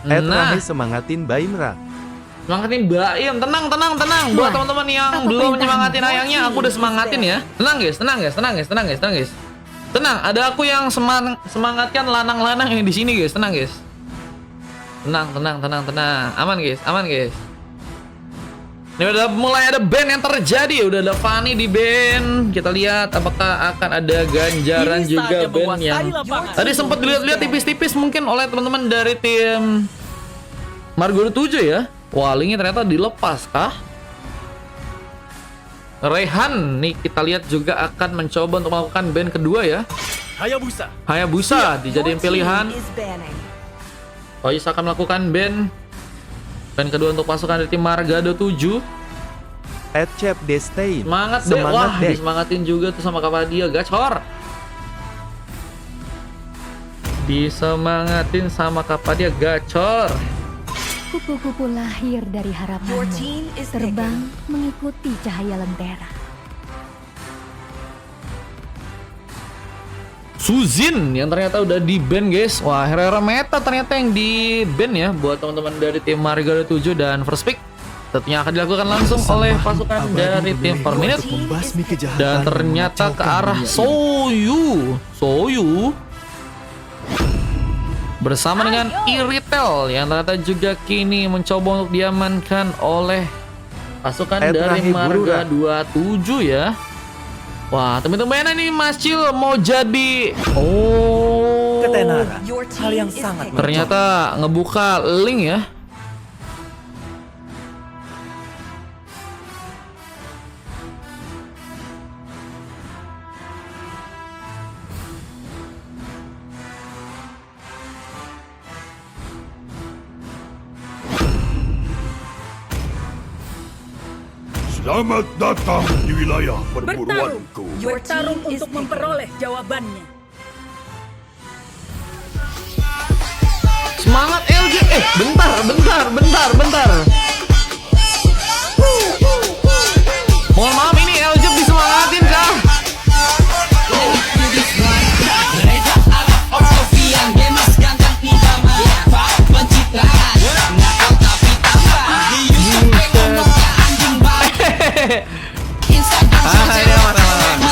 Rahe semangatin Baimra. Semangatin Baim, tenang. Buat teman-teman yang belum menyemangatin ayangnya, aku udah semangatin ya. Tenang guys. Tenang, ada aku yang semangatkan lanang-lanang yang di sini guys. Tenang guys. Tenang. Aman guys. Ini udah mulai ada band yang terjadi. Udah ada Fanny di band. Kita lihat apakah akan ada ganjaran juga band yang tadi sempat dilihat-lihat tipis-tipis mungkin oleh teman-teman dari tim Margo 7 ya. Wah, linknya ternyata dilepas kah? Rehan nih kita lihat juga akan mencoba untuk melakukan band kedua ya. Hayabusa dijadiin pilihan. Toys akan melakukan band kedua untuk pasukan dari tim Margado 7. Chef Destain. Semangat deh. Wah, disemangatin juga tuh sama Kapadia gacor. Disemangatin sama Kapadia gacor. Kupu-kupu lahir dari harapanmu, terbang mengikuti cahaya lentera. Suzin yang ternyata udah di ban guys. Wah, hero-hero meta ternyata yang di ban ya buat teman-teman dari tim Margado 7 dan First Pick. Tentunya akan dilakukan langsung oleh pasukan dari tim 4 Minute. Dan ternyata ke arah Soyu bersama dengan Iritel yang ternyata juga kini mencoba untuk diamankan oleh pasukan dari Marga 27 ya. Wah, teman-teman ini Mas Cil mau jadi ketenaran. Hal yang sangat ternyata ngebuka link ya. Selamat datang di wilayah perburuanku. Bertarung untuk memperoleh jawabannya. Semangat LG. Bentar. Mohon maaf ini LG disemangatin kah?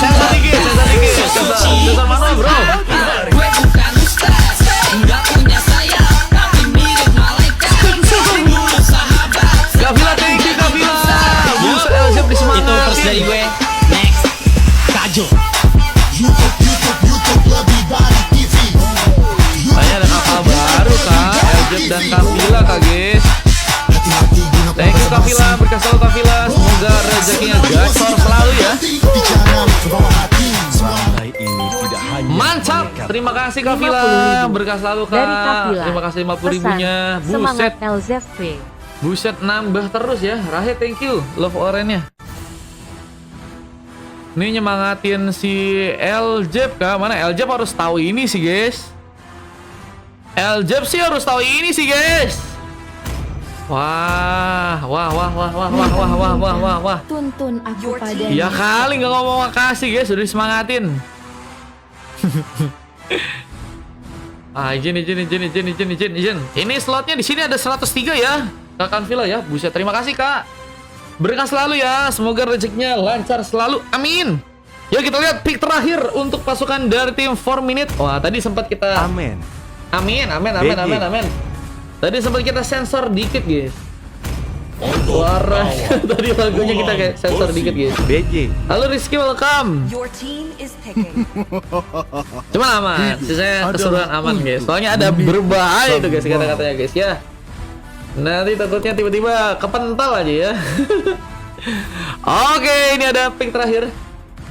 Sensor dikit. Sensor mana bro? Kavila, thank you Kavila. Buset LZ disemangatin. Itu first dari gue. Next. Kajo. Kayaknya ada kapal baru kak. LZ dan Kavila kak guys. Thank you Kavila, berkah selalu Kavila. Semoga rezekinya gacor selalu ya. Mantap, terima kasih Kavila, berkah selalu kak. Terima kasih 50 ribunya. Buset, buset nambah terus ya. Rahe thank you, love orange-nya. Ini nyemangatin si Eljeb kak. Mana Eljeb harus tahu ini sih guys. Eljeb sih harus tahu ini sih guys. Wah. Tuntun aku padanya. Ya kali nggak ngomong makasih guys, sudah disemangatin. Izin. Ini slotnya di sini ada 103 ya, Kak Kanvila ya. Buset, terima kasih Kak. Berkah selalu ya, semoga rezekinya lancar selalu. Amin. Yuk kita lihat pick terakhir untuk pasukan dari tim 4 Minute. Wah, tadi sempat kita Amin. Tadi sempat kita sensor dikit guys. Suara tadi lagunya kita kayak sensor dikit guys. BG. Halo Rizky, welcome. Cuma aman, sisanya keseluruhan aman guys. Soalnya ada berbahaya itu guys kata-katanya guys ya. Nanti takutnya tiba-tiba kepental aja ya. Oke, ini ada pick terakhir.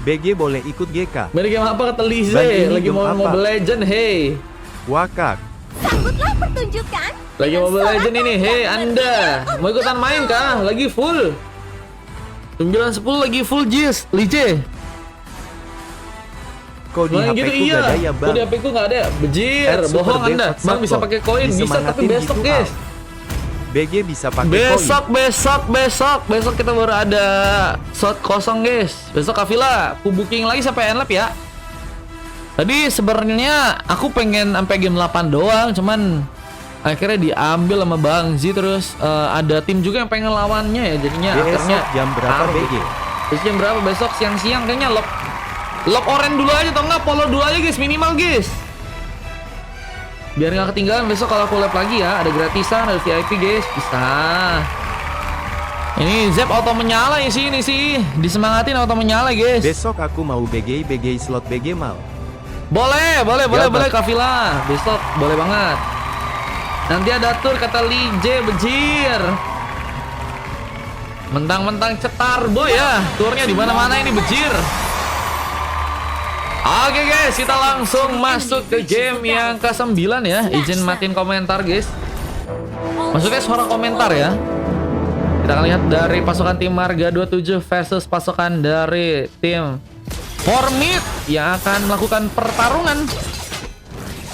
BG boleh ikut GK. Beri game apa kata Lize? Lagi mau Mobile Legend, hey. Wakak. Sambutlah pertunjukan. Lagi Mobile Legend ini, hey Anda. Mau ikutan main kah? Lagi full 910 lagi full Jis, Lice. Kok di Bang, HP gitu ku iya. gak ada ya Kok bang? di HP ku gak ada. Bejir, Super bohong Anda. Desktop Bang bisa Software. pakai koin, bisa tapi Disemangatin besok gitu, guys. BG bisa pakai koin. Besok kita baru ada slot kosong guys. Besok Kavila, aku booking lagi sampai endlap ya. Tadi sebenarnya aku pengen sampai game 8 doang, cuman akhirnya diambil sama Bang Z. Terus ada tim juga yang pengen lawannya ya, jadinya akhirnya Besok jam berapa taruh. BG? Terus jam berapa besok? Siang-siang kayaknya lock orange dulu aja atau enggak polo dulu aja guys, minimal guys. Biar nggak ketinggalan besok kalau aku lab lagi ya. Ada gratisan, ada VIP guys, bisa. Ini Zep auto menyala ya sih, ini sih disemangatin auto menyala guys. Besok aku mau BG slot BG mal. Boleh Ya, Kafila. Besok boleh banget. Nanti ada tur kata Lije bejir. Mentang-mentang cetar boy ya. Turnya di mana-mana ini bejir. Oke guys, kita langsung masuk ke game yang ke-9 ya. Izin matiin komentar guys. Maksudnya suara komentar ya. Kita akan lihat dari pasukan tim Marga 27 versus pasukan dari tim Formit yang akan melakukan pertarungan.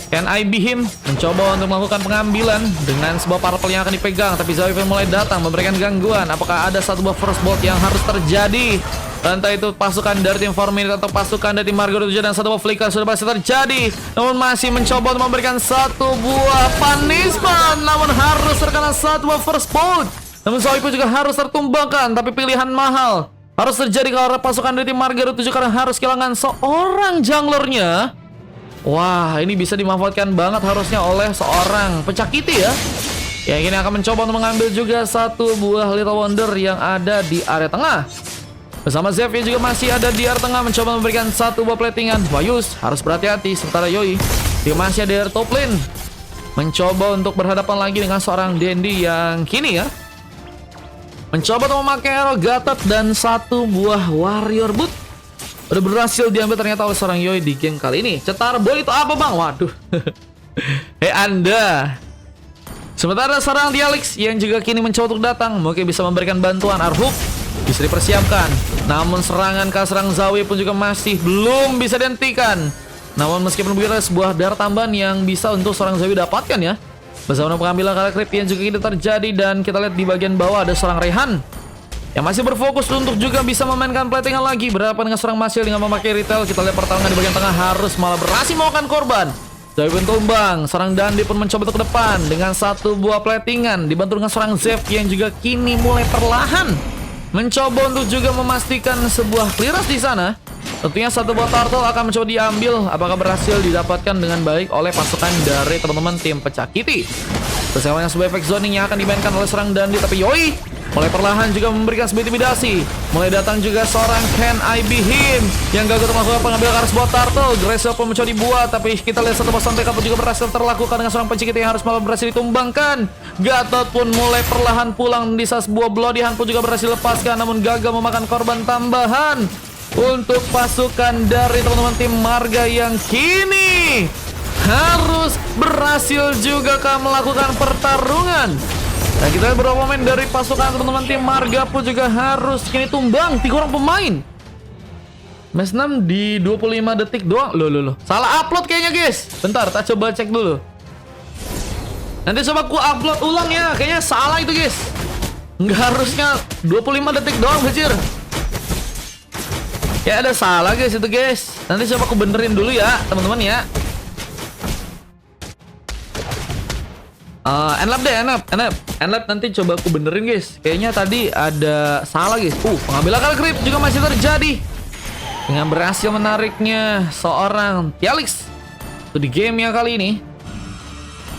Can I be him? Mencoba untuk melakukan pengambilan dengan sebuah purple yang akan dipegang, tapi Zawi mulai datang memberikan gangguan. Apakah ada satu buah first blood yang harus terjadi? Entah itu pasukan dari tim Formit atau pasukan dari tim Marga 27 dan satu buah flicker sudah pasti terjadi. Namun masih mencoba untuk memberikan satu buah punishment, namun harus terkena satu buah first blood. Namun Zawi pun juga harus tertumbangkan, tapi pilihan mahal harus terjadi karena pasukan dari tim Marga 27 karena harus kehilangan seorang junglernya. Wah, ini bisa dimanfaatkan banget harusnya oleh seorang Pecakiti ya. Yang ini akan mencoba untuk mengambil juga satu buah Little Wonder yang ada di area tengah. Bersama Zev yang juga masih ada di area tengah mencoba memberikan satu buah platingan. Wayus harus berhati-hati, sementara Yoi dia masih ada di area top lane. Mencoba untuk berhadapan lagi dengan seorang Dendi yang kini ya mencoba untuk memakai arrow Gatot dan satu buah Warrior Boot. Udah berhasil diambil ternyata oleh seorang Yoi di game kali ini. Cetar boy itu apa bang? Waduh. Hei Anda. Sementara seorang Dialix yang juga kini mencoba untuk datang, mungkin bisa memberikan bantuan. Arhuk bisa dipersiapkan. Namun serangan ke serang Zawi pun juga masih belum bisa dihentikan. Namun meskipun begitu ada sebuah darah tambahan yang bisa untuk seorang Zawi dapatkan ya. Bersama pengambilan kala creep yang juga ini terjadi. Dan kita lihat di bagian bawah ada seorang Rehan yang masih berfokus untuk juga bisa memainkan platingan lagi. Berhadapan dengan seorang Masil dengan memakai retail. Kita lihat pertarungan di bagian tengah harus malah berhasil memakan korban. Zawi pun tumbang. Seorang Dandi pun mencoba untuk ke depan dengan satu buah platingan, dibantu dengan seorang Zev yang juga kini mulai perlahan mencoba untuk juga memastikan sebuah clearance di sana. Tentunya satu buah turtle akan mencoba diambil. Apakah berhasil didapatkan dengan baik oleh pasukan dari teman-teman tim Pecakiti. Bersama dengan sebuah efek zoning yang akan dimainkan oleh seorang Dandi. Tapi Yoi mulai perlahan juga memberikan sebuah intimidasi. Mulai datang juga seorang Can I Be Him yang gagal melakukan pengambilan arah sebuah turtle. Gressel pun mencoba dibuat, tapi kita lihat satu bosan TK pun juga berhasil terlakukan dengan seorang Pecakiti yang harus malah berhasil ditumbangkan. Gatot pun mulai perlahan pulang di saat sebuah Bloody Hand pun juga berhasil lepaskan, namun gagal memakan korban tambahan untuk pasukan dari teman-teman tim Marga yang kini harus berhasil juga melakukan pertarungan. Nah, kita lihat beberapa pemain dari pasukan teman-teman tim Marga pun juga harus kini tumbang 3 orang pemain. Match 6 di 25 detik doang. Loh. Salah upload kayaknya guys. Bentar, tak coba cek dulu. Nanti coba ku upload ulang ya. Kayaknya salah itu guys. Nggak harusnya 25 detik doang bajir. Ya ada salah guys itu guys. Nanti coba aku benerin dulu ya teman-teman ya. Enlap deh, enlap nanti coba aku benerin guys. Kayaknya tadi ada salah guys. Pengambilan kali creep juga masih terjadi dengan berhasil menariknya seorang Dialix itu di game yang kali ini.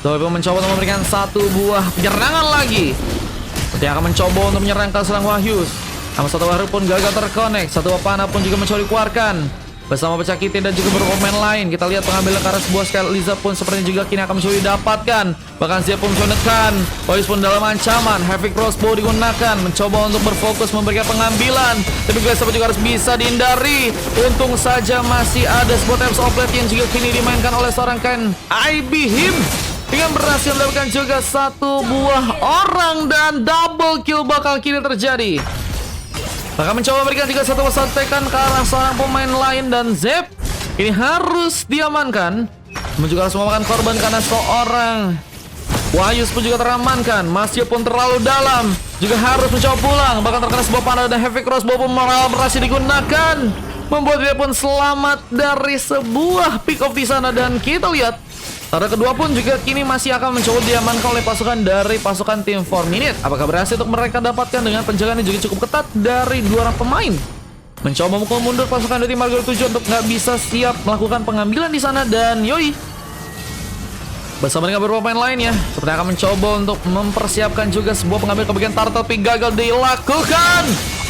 Zoe mencoba untuk memberikan satu buah penyerangan lagi. Dia akan mencoba untuk menyerang ke serang Wahyus. Namun satu Wahyu pun gagal terkonek. Satu panah pun juga mencoba dikeluarkan. Bersama Pecakiti dan juga beberapa pemain lain. Kita lihat pengambilan ke arah sebuah Sky Liza pun sepertinya juga kini akan mencoba didapatkan. Bahkan siap pun mencoba menekan. Wahyus pun dalam ancaman. Heavy Crossbow digunakan. Mencoba untuk berfokus memberikan pengambilan. Tapi Glass juga harus bisa dihindari. Untung saja masih ada sebuah Times of Blade yang juga kini dimainkan oleh seorang Can I Be Him. Dengan berhasil mendapatkan juga satu buah orang dan double kill bakal kini terjadi. Maka mencoba memberikan juga satu santekan ke arah seorang pemain lain dan Zep ini harus diamankan. Namun juga harus memakan korban karena seorang Wahyus pun juga teramankan. Masih pun terlalu dalam, juga harus mencoba pulang. Bahkan terkena sebuah panah dan Heavy Crossbow pun malah berhasil digunakan, membuat dia pun selamat dari sebuah pick off di sana. Dan kita lihat Turret kedua pun juga kini masih akan mencoba diamankan oleh pasukan dari pasukan tim 4 Minute. Apakah berhasil untuk mereka dapatkan dengan penjagaan yang juga cukup ketat dari 2 orang pemain? Mencoba memukul mundur pasukan dari tim Marga 7 untuk nggak bisa siap melakukan pengambilan di sana, dan yoi bersama dengan beberapa pemain lainnya seperti akan mencoba untuk mempersiapkan juga sebuah pengambilan kebagian turtle, tapi gagal dilakukan.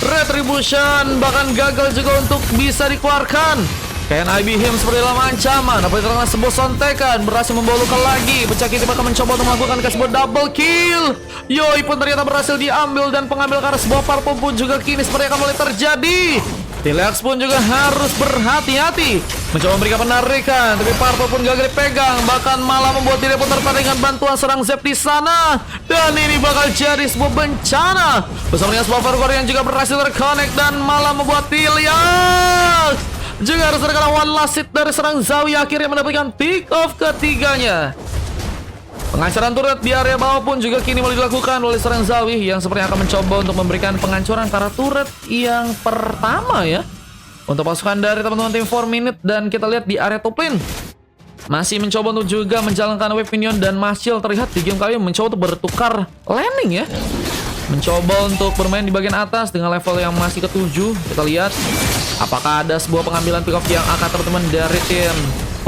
Retribution bahkan gagal juga untuk bisa dikeluarkan. KNIB Him seperti dalam ancaman, apalagi terkena sebuah sontekan, berhasil membawa luka lagi. Pecah Kitty bakal mencoba untuk melakukan sebuah double kill. Yoi pun ternyata berhasil diambil, dan pengambil karena sebuah purple pun juga kini seperti akan mulai terjadi. Tilex pun juga harus berhati-hati mencoba memberikan penarikan, tapi purple pun gagal dipegang, bahkan malah membuat diri pun tertarik dengan bantuan serang Zep di sana. Dan ini bakal jadi sebuah bencana bersama dengan sebuah Fargor yang juga berhasil terconnect dan malah membuat Tilex juga harus terkena one last hit dari serang Zawi, akhirnya mendapatkan pick off ketiganya. Penghancuran turret di area bawah pun juga kini mulai dilakukan oleh serang Zawi yang sepertinya akan mencoba untuk memberikan penghancuran karena turret yang pertama ya untuk pasukan dari teman-teman tim 4 Minute. Dan kita lihat di area top lane masih mencoba untuk juga menjalankan wave minion, dan Marshall terlihat di game kali ini mencoba untuk bertukar landing ya, mencoba untuk bermain di bagian atas dengan level yang masih ke-7. Kita lihat apakah ada sebuah pengambilan pick off yang akan teman-teman dari tim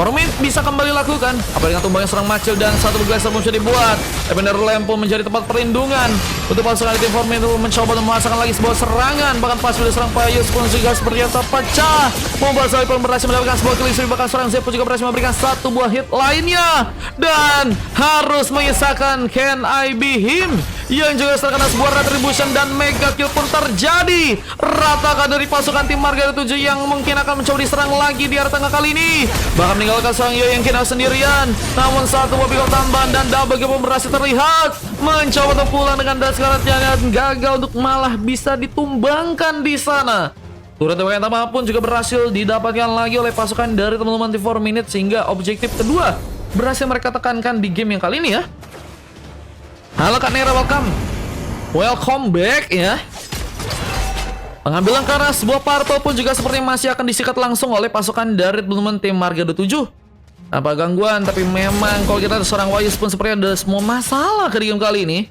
Formit bisa kembali lakukan. Apalagi dengan tumbangnya serang Macil dan satu bergeser pun sudah dibuat. Ebener Lamp pun menjadi tempat perlindungan untuk pasukan dari tim Formit untuk mencoba untuk merasakan lagi sebuah serangan. Bahkan pas sudah serang Payus pun juga sepertinya terpecah. Membuat Zawi pun berhasil mendapatkan sebuah kill. Bahkan serang Zep pun juga berhasil memberikan satu buah hit lainnya, dan harus menyisakan KNIB Him yang juga terkena sebuah retribution, dan mega kill pun terjadi. Ratakan dari pasukan tim Marga 7 yang mungkin akan mencoba diserang lagi di area tengah kali ini. Bahkan meninggalkan seorang Yo yang kena sendirian. Namun satu buah pick off tambahan dan double kill pun berhasil terlihat. Mencoba untuk pulang dengan daskaratnya, dan gagal untuk malah bisa ditumbangkan di sana. Turret yang tambahan pun juga berhasil didapatkan lagi oleh pasukan dari teman-teman tim 4 Minute, sehingga objektif kedua berhasil mereka tekankan di game yang kali ini ya. Halo Kak Nera, welcome back ya. Pengambilan karena sebuah purple pun juga sepertinya masih akan disikat langsung oleh pasukan dari teman-teman tim Marga 7 tanpa gangguan. Tapi memang kalau kita ada seorang Wise pun sepertinya ada semua masalah ke game kali ini.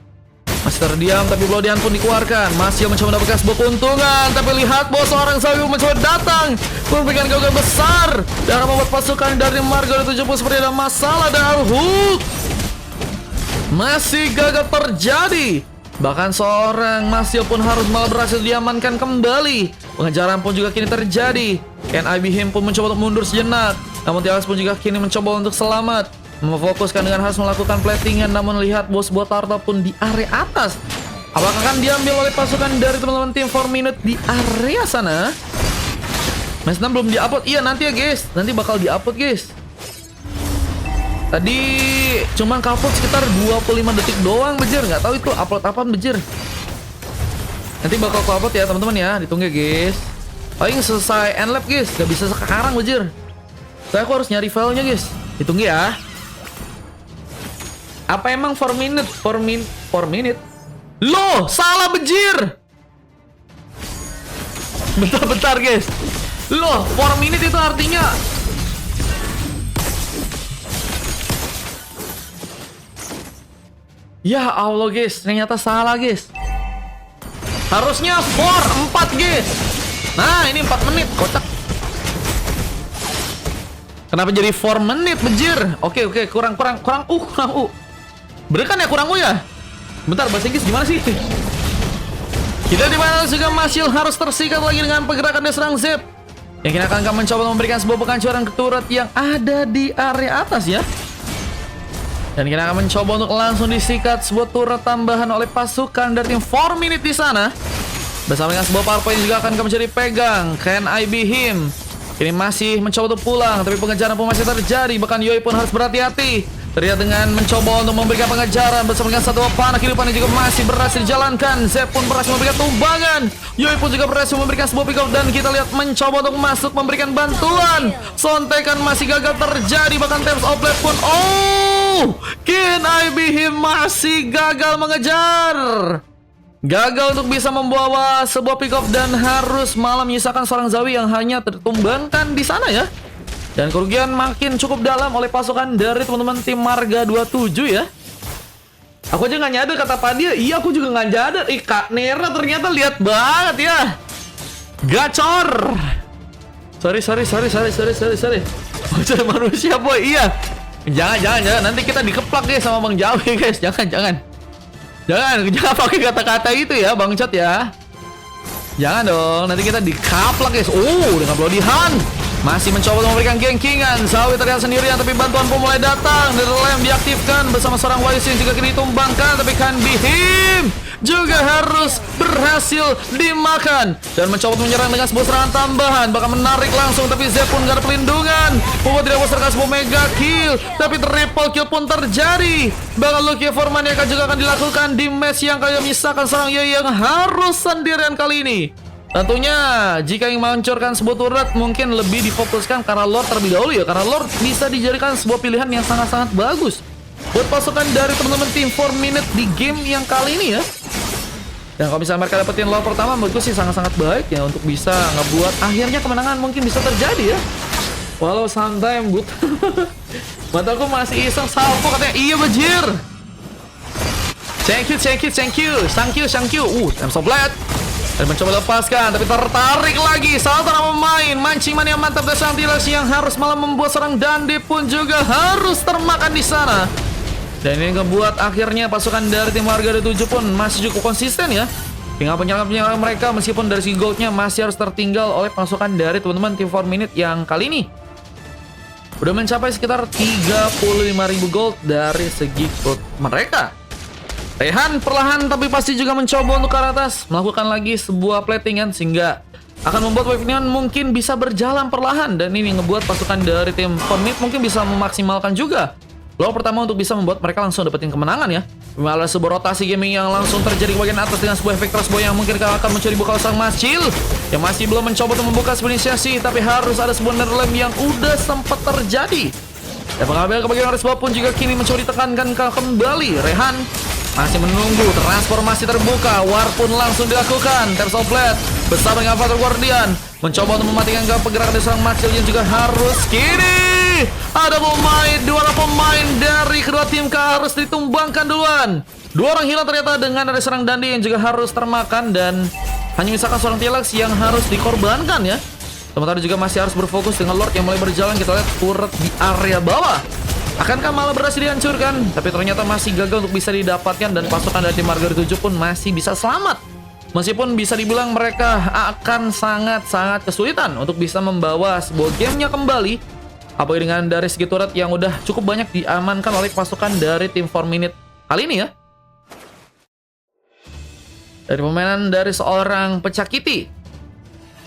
Masih terdiam, tapi Blodian pun dikeluarkan. Masih mencoba mendapatkan sebuah keuntungan, tapi lihat bos, seorang Zawi mencoba datang memberikan gangguan besar dan membuat pasukan dari Marga 7 pun seperti ada masalah. Dan hook masih gagal terjadi. Bahkan seorang Marshall pun harus malah berhasil diamankan kembali. Pengejaran pun juga kini terjadi. KNIB Him pun mencoba untuk mundur sejenak, namun Tialas pun juga kini mencoba untuk selamat, memfokuskan dengan harus melakukan platingan. Namun lihat bos, buat turtle pun di area atas. Apakah akan diambil oleh pasukan dari teman-teman tim 4 Minute di area sana? Mas 6 belum diupload. Iya nanti ya guys, nanti bakal diupload guys. Tadi cuman upload sekitar 25 detik doang bejir, nggak tahu itu upload apaan bejir. Nanti bakal upload ya teman-teman ya, ditunggu ya guys. Paling selesai end lap guys, nggak bisa sekarang bejir. Saya aku harus nyari filenya guys, ditunggu ya. Apa emang 4 minute? 4 minute? Loh, salah bejir. Bentar guys. Loh, 4 minute itu artinya ya Allah guys, ternyata salah guys. Harusnya 4 guys. Nah ini 4 menit, kocak. Kenapa jadi 4 menit bejir? Oke, kurang bener kan ya, kurang ya. Bentar, bahasa Inggris gimana sih? Kita dimana juga masih harus tersikat lagi dengan pergerakan dari serang Zep yang kini akan mencoba memberikan sebuah penghancuran ke turret yang ada di area atas ya. Dan kita akan mencoba untuk langsung disikat sebuah turret tambahan oleh pasukan dari tim 4 Minute di sana. Bersama dengan sebuah power point juga akan menjadi pegang. KNIB Him ini masih mencoba untuk pulang, tapi pengejaran pun masih terjadi. Bahkan Yoi pun harus berhati-hati. Terlihat dengan mencoba untuk memberikan pengejaran bersama dengan satu panah kehidupan yang juga masih berhasil dijalankan. Zep pun berhasil memberikan tumbangan. Yoi pun juga berhasil memberikan sebuah pick off, dan kita lihat mencoba untuk masuk memberikan bantuan. Sontekan masih gagal terjadi, bahkan Times of Life pun KNIB Him masih gagal mengejar. Gagal untuk bisa membawa sebuah pick off dan harus malah menyisakan seorang Zawi yang hanya tertumbangkan di sana ya. Dan kerugian makin cukup dalam oleh pasukan dari teman-teman tim Marga 27 ya. Aku aja nggak nyadar kata Padia. Iya, aku juga nggak nyadar. Kak Nera ternyata lihat banget ya. Gacor. Sorry. Bocah manusia boy. Iya. Jangan. Nanti kita dikeplak guys sama Bang Jawi guys. Jangan pakai kata-kata itu ya, Bang Chat ya. Jangan dong. Nanti kita dikaplak guys. Dengan Bloodihan. Masih mencoba untuk memberikan gengkingan. Zawi terlihat sendirian, tapi bantuan pun mulai datang. Lem diaktifkan bersama seorang Wise yang juga kini ditumbangkan. Tapi Can Bihim juga harus berhasil dimakan. Dan mencoba untuk menyerang dengan sebuah serangan tambahan. Bahkan menarik langsung, tapi Zep pun gak ada perlindungan. Membuat tidak bisa terkasih sebuah mega kill. Tapi triple kill pun terjadi. Bahkan Lucky Forman yang juga akan dilakukan di match yang kaya menyisakan seorang Yoi yang harus sendirian kali ini. Tentunya jika ingin menghancurkan sebuah turret mungkin lebih difokuskan karena Lord terlebih dahulu ya. Karena Lord bisa dijadikan sebuah pilihan yang sangat-sangat bagus buat pasukan dari teman-teman tim 4 Minute di game yang kali ini ya. Dan kalau misalnya mereka dapetin Lord pertama, menurutku sih sangat-sangat baik ya untuk bisa ngebuat akhirnya kemenangan mungkin bisa terjadi ya. Walau sometimes mataku masih iseng salvo katanya. Iya bajir. Thank you. Time so blade. Dan mencoba lepaskan, tapi tertarik lagi salah seorang pemain. Mancing mania mantap dari sang Tilas yang harus malah membuat seorang Dandi pun juga harus termakan di sana. Dan ini ngebuat akhirnya pasukan dari tim Warga 7 pun masih cukup konsisten ya. Tinggal penyerang-penyerang mereka meskipun dari segi goldnya masih harus tertinggal oleh pasukan dari teman-teman tim 4 Minute yang kali ini udah mencapai sekitar 35.000 gold dari segi gold mereka. Rehan perlahan tapi pasti juga mencoba untuk ke atas melakukan lagi sebuah platingan sehingga akan membuat wave ini mungkin bisa berjalan perlahan. Dan ini ngebuat pasukan dari tim Fortnite mungkin bisa memaksimalkan juga loh pertama untuk bisa membuat mereka langsung dapetin kemenangan ya. Malah sebuah rotasi gaming yang langsung terjadi di bagian atas dengan sebuah efek crossbow yang mungkin akan mencuri buka sang Mascil yang masih belum mencoba untuk membuka sebuah inisiasi, tapi harus ada sebuah nerlem yang udah sempat terjadi. Dan pengambil ke bagian Resbab pun juga kini mencoba ditekankan kembali. Rehan masih menunggu, transformasi terbuka, war pun langsung dilakukan. Terso Blade bersama dengan Fatal Guardian mencoba untuk mematikan pergerakan dari seorang Maxil yang juga harus kini ada dua pemain dari kedua tim harus ditumbangkan duluan. Dua orang hilang ternyata dengan ada seorang Dandi yang juga harus termakan dan hanya misalkan seorang Tilax yang harus dikorbankan ya. Sementara juga masih harus berfokus dengan Lord yang mulai berjalan. Kita lihat turret di area bawah. Akankah malah berhasil dihancurkan? Tapi ternyata masih gagal untuk bisa didapatkan dan pasukan dari tim Marga 7 pun masih bisa selamat. Meskipun bisa dibilang mereka akan sangat-sangat kesulitan untuk bisa membawa sebuah gamenya kembali. Apalagi dengan dari segi turret yang udah cukup banyak diamankan oleh pasukan dari tim 4 Minute kali ini ya. Dari permainan dari seorang Pecakiti.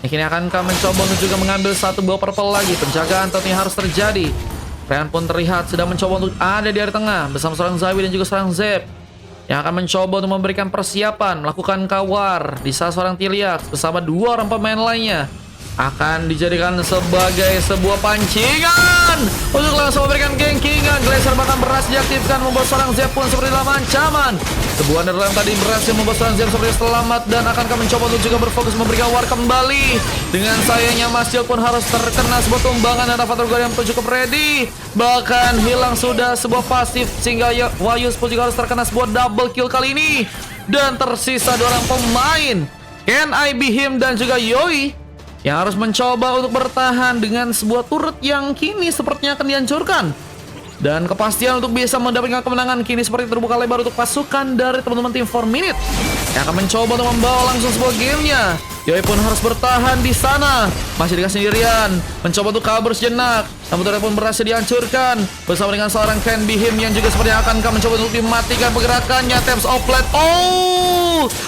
Yang kini akankah mencoba untuk juga mengambil satu buah purple lagi. Penjagaan tentunya harus terjadi. Rehan pun terlihat sedang mencoba untuk ada di area tengah bersama seorang Zawi dan juga seorang Zep yang akan mencoba untuk memberikan persiapan melakukan kawar di saat seorang Tiliax bersama dua orang pemain lainnya akan dijadikan sebagai sebuah pancingan untuk langsung memberikan gengkingan. Glacier bahkan berhasil diaktifkan membuat seorang Zep pun seperti dalam ancaman. Sebuah nerlem tadi berhasil membuat seorang Zep seperti selamat dan akankah mencoba untuk juga berfokus memberikan war kembali. Dengan sayangnya Masjid pun harus terkena sebuah tumbangan dan Avatar Guardian pun cukup ready. Bahkan hilang sudah sebuah pasif sehingga Wayus pun juga harus terkena sebuah double kill kali ini. Dan tersisa dua orang pemain, Can I Be Him dan juga Yoi, yang harus mencoba untuk bertahan dengan sebuah turret yang kini sepertinya akan dihancurkan. Dan kepastian untuk bisa mendapatkan kemenangan kini seperti terbuka lebar untuk pasukan dari teman-teman tim 4 Minute yang akan mencoba untuk membawa langsung sebuah gamenya. Yoi pun harus bertahan di sana, masih dikasih sendirian, mencoba untuk kabur sejenak. Namun turret pun berhasil dihancurkan bersama dengan seorang Can Be Him yang juga sepertinya akan mencoba untuk dimatikan pergerakannya. Taps of Blade,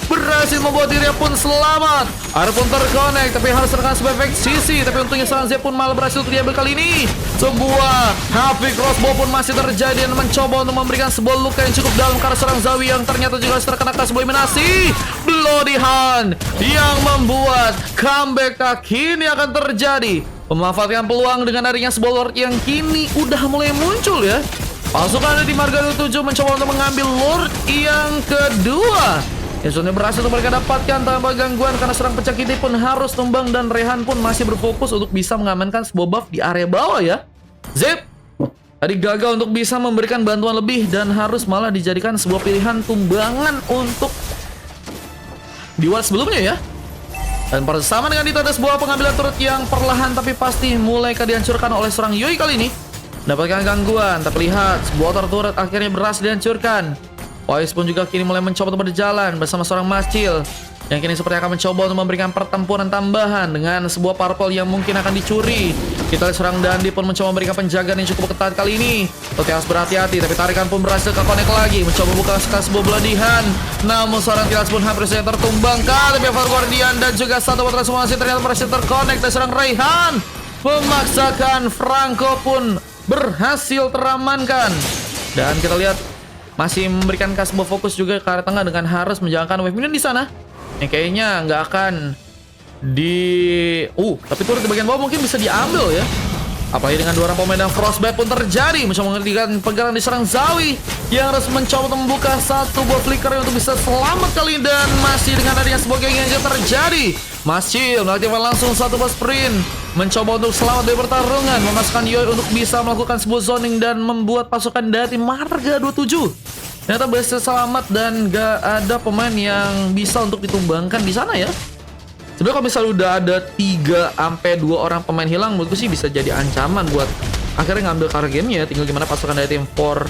berhasil membuat dirinya pun selamat. Air pun terkonek, tapi harus terkena sebuah efek sisi. Tapi untungnya seorang Zep pun malah berhasil untuk diambil kali ini. Sebuah heavy crossbow pun masih terjadi dan mencoba untuk memberikan sebuah luka yang cukup dalam karena seorang Zawi yang ternyata juga terkena sebuah eliminasi. Bloodihan yang membuat comeback kini akan terjadi. Memanfaatkan peluang dengan adanya sebuah Lord yang kini udah mulai muncul ya. Pasukan dari Marga 7 mencoba untuk mengambil Lord yang kedua. Insomnia berhasil untuk mereka dapatkan tanpa gangguan karena serang pecah kitty pun harus tumbang dan Rehan pun masih berfokus untuk bisa mengamankan sebuah buff di area bawah ya. Zep tadi gagal untuk bisa memberikan bantuan lebih dan harus malah dijadikan sebuah pilihan tumbangan untuk di ward sebelumnya ya. Dan bersama dengan itu ada sebuah pengambilan turret yang perlahan tapi pasti mulai dihancurkan oleh seorang Yoi kali ini. Dapatkan gangguan, tapi lihat sebuah turret akhirnya berhasil dihancurkan. Wise pun juga kini mulai mencoba untuk berjalan bersama seorang Mascil yang kini seperti akan mencoba untuk memberikan pertempuran tambahan dengan sebuah purple yang mungkin akan dicuri. Kita lihat seorang Dandi pun mencoba memberikan penjagaan yang cukup ketat kali ini. Totti harus berhati-hati, tapi tarikan pun berhasil ke connect lagi, mencoba buka sebuah beladihan. Namun seorang Tilas pun hampir saja tertumbangkan. Tapi Ever Guardian dan juga satu transformasi ternyata berhasil terconnect dan seorang Raihan memaksakan Franco pun berhasil teramankan. Dan kita lihat masih memberikan sebuah fokus juga ke arah tengah dengan harus menjalankan wave minion di sana. Yang kayaknya nggak akan tapi turret di bagian bawah mungkin bisa diambil ya. Apalagi dengan dua orang pemain dan Frostbite pun terjadi. Mencoba menghentikan pegangan diserang Zawi yang harus mencoba untuk membuka satu buah flicker untuk bisa selamat kali. Dan masih dengan adanya sebuah geng yang terjadi, Masih mengaktifkan langsung satu buah sprint, mencoba untuk selamat dari pertarungan, memasukkan Yoi untuk bisa melakukan sebuah zoning dan membuat pasukan dari Marga 27 ternyata berhasil selamat dan gak ada pemain yang bisa untuk ditumbangkan di sana ya. Sebenarnya kalau misalnya udah ada 3-2 orang pemain hilang, menurutku sih bisa jadi ancaman buat akhirnya ngambil car game-nya. Tinggal gimana pasukan dari tim 4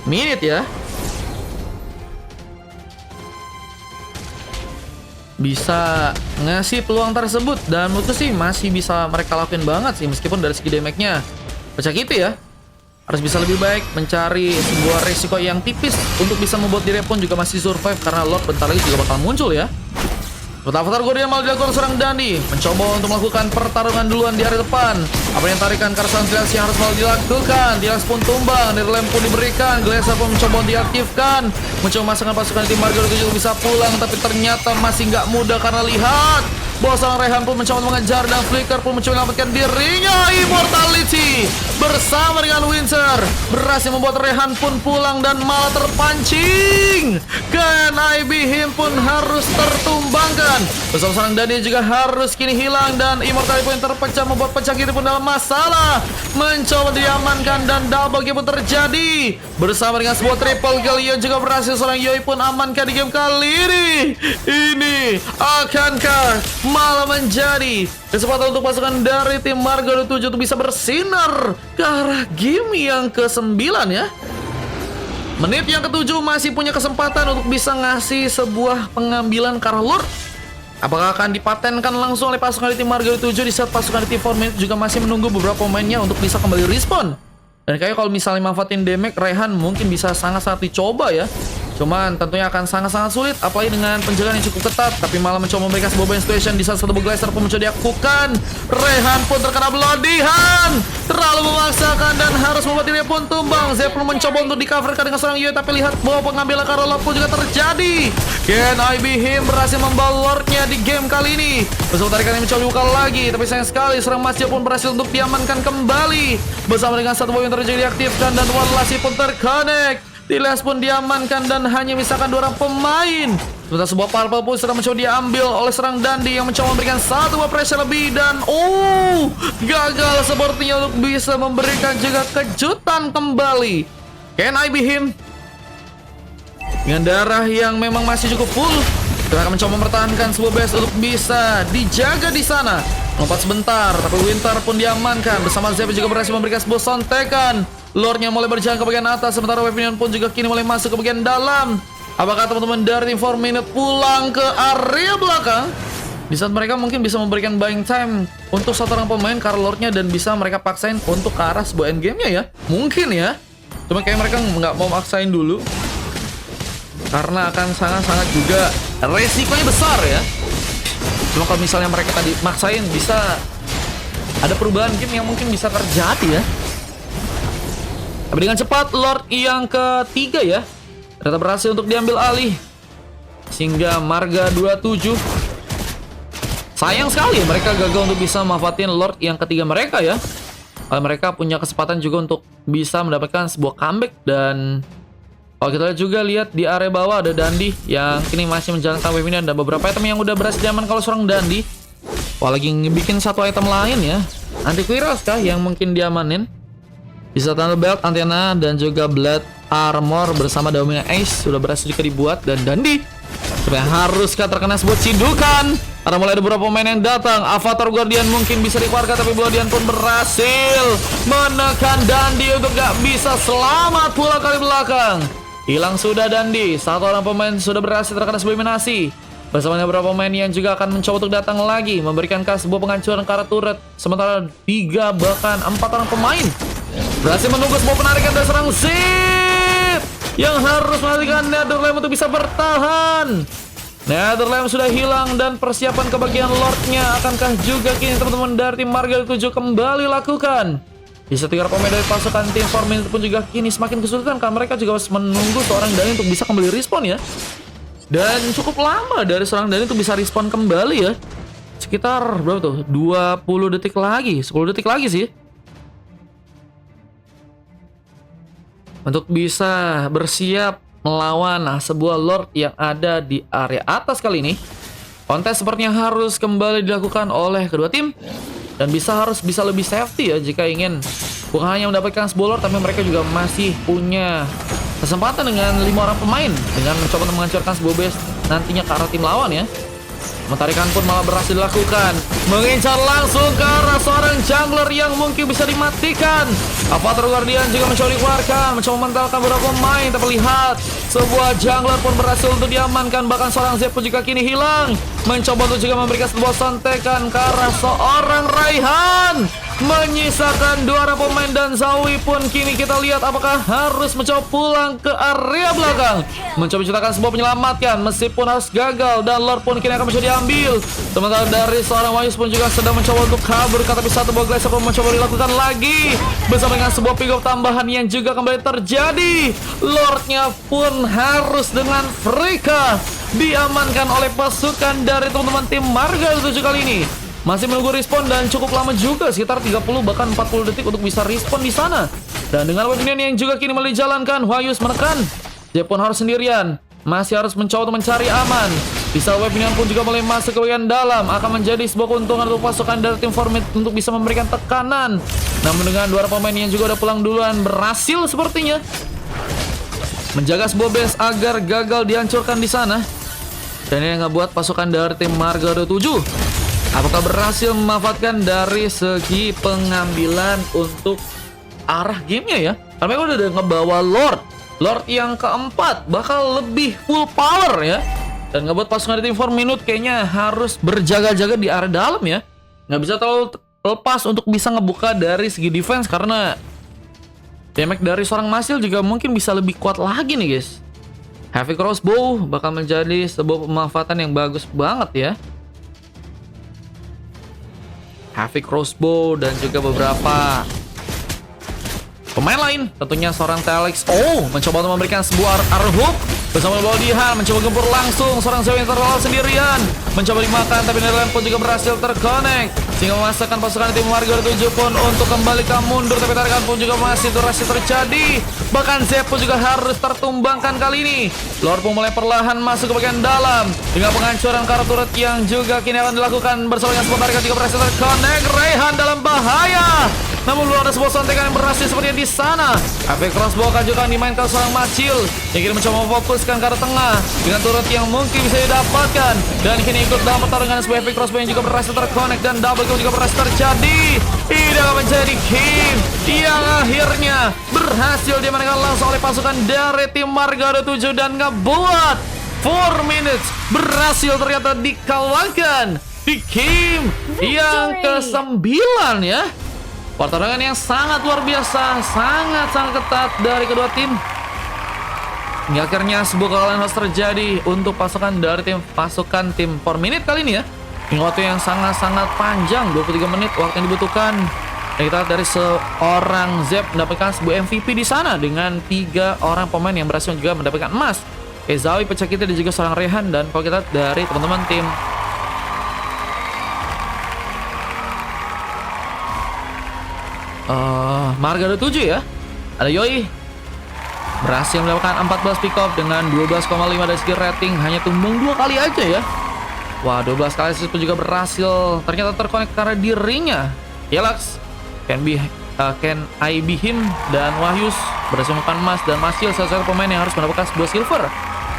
minute ya bisa ngasih peluang tersebut. Dan menurutku sih masih bisa mereka lakuin banget sih, meskipun dari segi damage-nya pecah gitu ya. Harus bisa lebih baik mencari sebuah resiko yang tipis untuk bisa membuat diri pun juga masih survive, karena Lord bentar lagi juga bakal muncul ya. Avatar Guardian malah dilakukan seorang Dandi, mencoba untuk melakukan pertarungan duluan di area depan. Apa yang tarikan Karsan Tilas yang harus malah dilakukan. Tilas pun tumbang, dari lem pun diberikan. Glacier pun mencoba diaktifkan, mencoba memasangkan pasukan tim Marga juga bisa pulang, tapi ternyata masih nggak mudah karena lihat bahwa seorang Rehan pun mencoba mengejar dan Flicker pun mencoba menyelamatkan dirinya. Immortality bersama dengan Windsor berhasil membuat Rehan pun pulang dan malah terpancing. Kan IB Him pun harus tertumbangkan. Bersama seorang Daniel juga harus kini hilang dan Immortality pun terpecah, membuat pecah gitu pun dalam masalah. Mencoba diamankan dan double game pun terjadi. Bersama dengan sebuah triple kill yang juga berhasil seorang Yoi pun amankan di game kali ini. Ini akankah malah menjadi kesempatan untuk pasukan dari tim Marga 27 untuk bisa bersinar ke arah game yang ke-9 ya. Menit yang ke-7 masih punya kesempatan untuk bisa ngasih sebuah pengambilan Karl Lord. Apakah akan dipatenkan langsung oleh pasukan di tim Marga 27 di saat pasukan di tim 4 Minute juga masih menunggu beberapa pemainnya untuk bisa kembali respawn. Dan kayak kalau misalnya manfaatin damage, Rehan mungkin bisa sangat-sangat dicoba ya. Cuman tentunya akan sangat-sangat sulit, apalagi dengan penjagaan yang cukup ketat. Tapi malah mencoba memberikan sebuah band situation di saat satu Glacier pun mencoba dilakukan. Rehan pun terkena belodihan, terlalu memaksakan dan harus membuat dirinya pun tumbang. Zep pun mencoba untuk di-coverkan dengan seorang Yoi, tapi lihat bahwa pengambilan Karolov pun juga terjadi. Can IB Him berhasil membawa Lordnya di game kali ini. Bersama tarikan yang mencoba dibuka lagi, tapi sayang sekali seorang Masjid pun berhasil untuk diamankan kembali. Bersama dengan satu yang terjadi diaktifkan dan One Lassie pun terconnect. Tilas pun diamankan dan hanya misalkan 2 orang pemain. Sementara sebuah purple pun sedang mencoba diambil oleh serang Dandi yang mencoba memberikan satu buah pressure lebih. Dan gagal sepertinya untuk bisa memberikan juga kejutan kembali. Can I be him? Dengan darah yang memang masih cukup full, kita akan mencoba mempertahankan sebuah base untuk bisa dijaga di sana. Lompat sebentar, tapi Winter pun diamankan. Bersama Zep juga berhasil memberikan sebuah sontekan. Lordnya mulai berjalan ke bagian atas, sementara Wave Minion pun juga kini mulai masuk ke bagian dalam. Apakah teman-teman dari tim 4 Minute pulang ke area belakang? Di saat mereka mungkin bisa memberikan buying time untuk satu orang pemain Karl Lordnya dan bisa mereka paksain untuk ke arah sebuah endgame-nya ya. Mungkin ya. Cuma kayak mereka nggak mau maksain dulu, karena akan sangat-sangat juga resikonya besar ya. Cuma kalau misalnya mereka tadi maksain, bisa ada perubahan game yang mungkin bisa terjadi ya. Tapi dengan cepat Lord yang ketiga ya ternyata berhasil untuk diambil alih, sehingga Marga 27 sayang sekali mereka gagal untuk bisa manfaatin Lord yang ketiga mereka ya. Mereka punya kesempatan juga untuk bisa mendapatkan sebuah comeback dan Kalau kita juga lihat di area bawah ada Dandi yang kini masih menjalankan wave ini, dan beberapa item yang udah berhasil diaman kalau seorang Dandi. Wah, lagi bikin satu item lain ya. Antivirus kah yang mungkin diamanin? Bisa Thunder Belt, Antena, dan juga Blood Armor bersama Domina Ace sudah berhasil juga dibuat. Dan Dandi sebenarnya haruskah terkena sebuah cindukan? Karena mulai ada beberapa pemain yang datang. Avatar Guardian mungkin bisa dikeluarkan, tapi Guardian pun berhasil menekan Dandi untuk gak bisa selamat pula kali belakang. Hilang sudah Dandi. Satu orang pemain sudah berhasil terkena sebuah eliminasi. Bersama beberapa pemain yang juga akan mencoba untuk datang lagi, memberikan sebuah penghancuran ke arah turret. Sementara 3 bahkan 4 orang pemain berhasil menunggu sebuah penarikan dari serang Zip yang harus menghentikan Netherlands untuk bisa bertahan. Netherlands sudah hilang dan persiapan kebagian Lordnya akankah juga kini teman-teman dari tim Marga 7 kembali lakukan. Bisa 3 pemain dari pasukan tim Formin pun juga kini semakin kesulitan karena mereka juga harus menunggu seorang Dani untuk bisa kembali respon ya. Dan cukup lama dari seorang Dani untuk bisa respon kembali ya. Sekitar berapa tuh? 20 detik lagi, 10 detik lagi sih. Untuk bisa bersiap melawan sebuah Lord yang ada di area atas kali ini. Kontes sepertinya harus kembali dilakukan oleh kedua tim. Dan harus bisa lebih safety ya jika ingin bukan hanya mendapatkan sebuah Lord, tapi mereka juga masih punya kesempatan dengan 5 orang pemain dengan mencoba untuk menghancurkan sebuah base nantinya ke arah tim lawan ya. Mentarikan pun malah berhasil dilakukan, mengincar langsung ke arah seorang jungler yang mungkin bisa dimatikan. Avatar Guardian juga mencoba dikeluarkan, mencoba mentalkan beberapa pemain, tapi lihat sebuah jungler pun berhasil untuk diamankan. Bahkan seorang Zep pun juga kini hilang, mencoba untuk juga memberikan sebuah santekan ke arah seorang Raihan, menyisakan 2 orang pemain. Dan Zawi pun kini kita lihat apakah harus mencoba pulang ke area belakang, mencoba menciptakan sebuah penyelamatan meskipun harus gagal, dan Lord pun kini akan mencoba diambil. Sementara dari seorang Wayus pun juga sedang mencoba untuk kabur, tapi satu buah Glacier pun mencoba dilakukan lagi bersama dengan sebuah pick up tambahan yang juga kembali terjadi. Lordnya pun harus dengan Frika diamankan oleh pasukan dari teman-teman tim Marga 7 kali ini. Masih menunggu respon dan cukup lama juga, sekitar 30 bahkan 40 detik untuk bisa respon di sana. Dan dengan weapon yang juga kini mulai dijalankan, Wayus menekan. Dia pun harus sendirian, masih harus mencoba untuk mencari aman. Bisa weapon pun juga mulai masuk ke bagian dalam, akan menjadi sebuah keuntungan untuk pasukan dari tim Formit untuk bisa memberikan tekanan. Namun dengan 2 pemain yang juga udah pulang duluan, berhasil sepertinya menjaga sebuah base agar gagal dihancurkan di sana. Dan ini yang ngebuat pasukan dari tim Marga 7 apakah berhasil memanfaatkan dari segi pengambilan untuk arah gamenya ya. Karena mereka udah ngebawa Lord yang keempat, bakal lebih full power ya. Dan ngebuat pasukan dari tim 4 Minute kayaknya harus berjaga-jaga di area dalam ya. Nggak bisa terlalu lepas untuk bisa ngebuka dari segi defense, karena damage dari seorang Masil juga mungkin bisa lebih kuat lagi nih guys. Heavy Crossbow bakal menjadi sebuah pemanfaatan yang bagus banget ya. Heavy Crossbow dan juga beberapa pemain lain, tentunya seorang Telex mencoba untuk memberikan sebuah arrow hook bersama Lodihan, mencoba gempur langsung seorang Zeus yang terlalu sendirian, mencoba dimakan, tapi Netherlands pun juga berhasil terconnect sehingga memasakkan pasukan tim Warrior 7 pun untuk kembali ke mundur, tapi tarikan pun juga masih terjadi. Bahkan Zep pun juga harus tertumbangkan kali ini. Lord pun mulai perlahan masuk ke bagian dalam dengan penghancuran ke arah turret yang juga kini akan dilakukan bersama dengan sebuah tarikan juga berhasil terconnect. Raihan dalam bahaya, namun belum ada sebuah santekan yang berhasil seperti di sana. Efek crossbow akan juga dimainkan seorang Macil yang kini mencoba memfokuskan ke arah tengah dengan turret yang mungkin bisa didapatkan, dan kini ikut dalam pertarungan sebuah efek crossbow yang juga berhasil terconnect, dan double kill juga berhasil terjadi. Ini akan menjadi Kim yang akhirnya berhasil dimenangkan langsung oleh pasukan dari tim Marga 7 dan ngebuat 4 minutes berhasil ternyata dikalahkan di Kim yang ke-9 ya. Pertarungan yang sangat luar biasa, sangat ketat dari kedua tim. Hingga akhirnya sebuah kekalahan harus terjadi untuk pasukan dari pasukan tim 4 minute kali ini ya. Dengan waktu yang sangat panjang, 23 menit waktu yang dibutuhkan. Dan kita lihat dari seorang Zep mendapatkan sebuah MVP di sana dengan 3 orang pemain yang berhasil juga mendapatkan emas. Zawi pecah kita dan juga seorang Rehan. Dan kalau kita lihat dari teman-teman tim Marga 7 ya, ada Yoi, berhasil melakukan 14 pick off dengan 12,5 dari segi rating, hanya tumbang 2 kali aja ya. Wah, 12 kali assist pun juga berhasil ternyata terkonek karena dirinya. Yelax, Can I Be Him dan Wahyus berhasil melakukan emas dan masih salah satu pemain yang harus mendapatkan sebuah silver.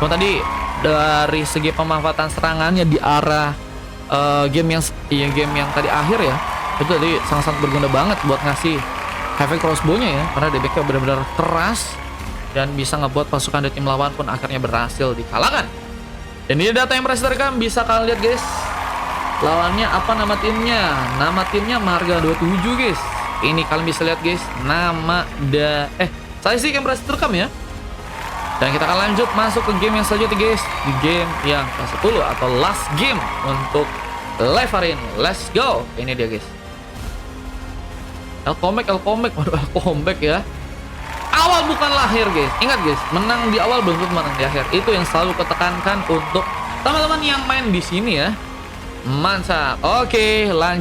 Cuma tadi dari segi pemanfaatan serangannya di arah game yang tadi akhir ya, itu tadi sangat-sangat berguna banget buat ngasih efek crossbow-nya ya, karena DBK benar-benar keras dan bisa ngebuat pasukan dari tim lawan pun akhirnya berhasil dikalahkan. Dan ini data yang berhasil terekam, bisa kalian lihat guys. Lawannya apa nama timnya? Nama timnya Marga 27 guys. Ini kalian bisa lihat guys, saya sih yang berhasil terekam ya. Dan kita akan lanjut masuk ke game yang selanjutnya guys, di game yang ke-10 atau last game untuk live hari ini. Let's go. Ini dia guys. El comeback ya. Awal bukan lahir guys. Ingat guys, menang di awal belum tentu menang di akhir. Itu yang selalu ketekankan untuk teman-teman yang main di sini ya. Mantap. Oke, lanjut.